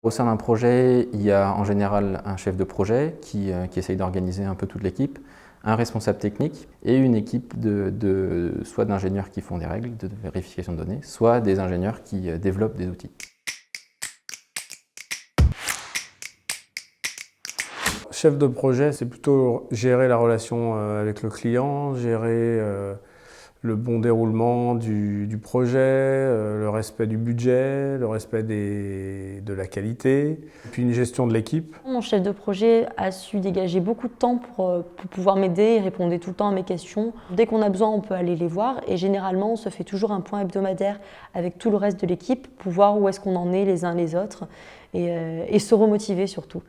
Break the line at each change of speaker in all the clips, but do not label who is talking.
Au sein d'un projet, il y a en général un chef de projet qui essaye d'organiser un peu toute l'équipe, un responsable technique et une équipe soit d'ingénieurs qui font des règles de vérification de données, soit des ingénieurs qui développent des outils.
Chef de projet, c'est plutôt gérer la relation avec le client, gérer le bon déroulement du projet, le respect du budget, le respect de la qualité, puis une gestion de l'équipe.
Mon chef de projet a su dégager beaucoup de temps pour pouvoir m'aider. Il répondait tout le temps à mes questions. Dès qu'on a besoin, on peut aller les voir et généralement, on se fait toujours un point hebdomadaire avec tout le reste de l'équipe pour voir où est-ce qu'on en est les uns les autres et se remotiver surtout.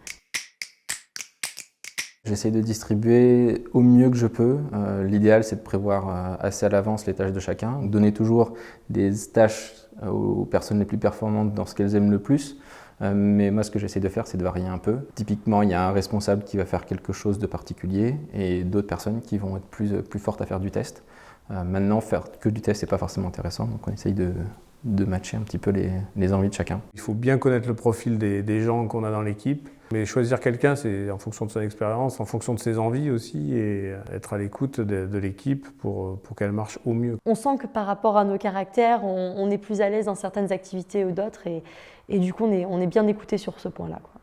J'essaie de distribuer au mieux que je peux. L'idéal, c'est de prévoir assez à l'avance les tâches de chacun. Donner toujours des tâches aux personnes les plus performantes dans ce qu'elles aiment le plus. Mais moi, ce que j'essaie de faire, c'est de varier un peu. Typiquement, il y a un responsable qui va faire quelque chose de particulier et d'autres personnes qui vont être plus fortes à faire du test. Maintenant, faire que du test, c'est pas forcément intéressant, donc on essaye de matcher un petit peu les envies de chacun.
Il faut bien connaître le profil des gens qu'on a dans l'équipe. Mais choisir quelqu'un, c'est en fonction de son expérience, en fonction de ses envies aussi, et être à l'écoute de l'équipe pour qu'elle marche au mieux.
On sent que par rapport à nos caractères, on est plus à l'aise dans certaines activités ou d'autres et du coup, on est bien écouté sur ce point-là, quoi.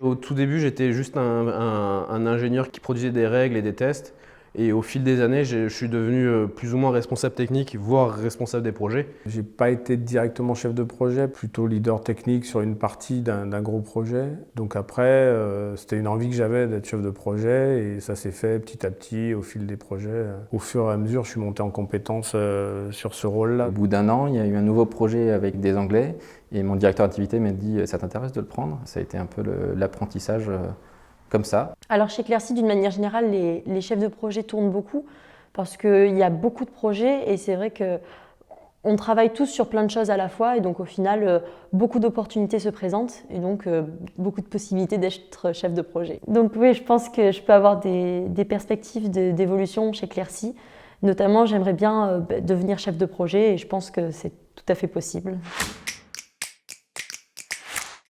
Au tout début, j'étais juste un ingénieur qui produisait des règles et des tests. Et au fil des années, je suis devenu plus ou moins responsable technique, voire responsable des projets.
J'ai pas été directement chef de projet, plutôt leader technique sur une partie d'un gros projet. Donc après, c'était une envie que j'avais d'être chef de projet et ça s'est fait petit à petit au fil des projets. Au fur et à mesure, je suis monté en compétence sur ce rôle-là.
Au bout d'un an, il y a eu un nouveau projet avec des Anglais et mon directeur d'activité m'a dit « ça t'intéresse de le prendre ?» Ça a été un peu l'apprentissage comme ça.
Alors chez Clearcy, d'une manière générale, les chefs de projet tournent beaucoup parce qu'il y a beaucoup de projets et c'est vrai qu'on travaille tous sur plein de choses à la fois et donc au final, beaucoup d'opportunités se présentent et donc beaucoup de possibilités d'être chef de projet. Donc oui, je pense que je peux avoir des perspectives d'évolution chez Clearcy. Notamment, j'aimerais bien devenir chef de projet et je pense que c'est tout à fait possible.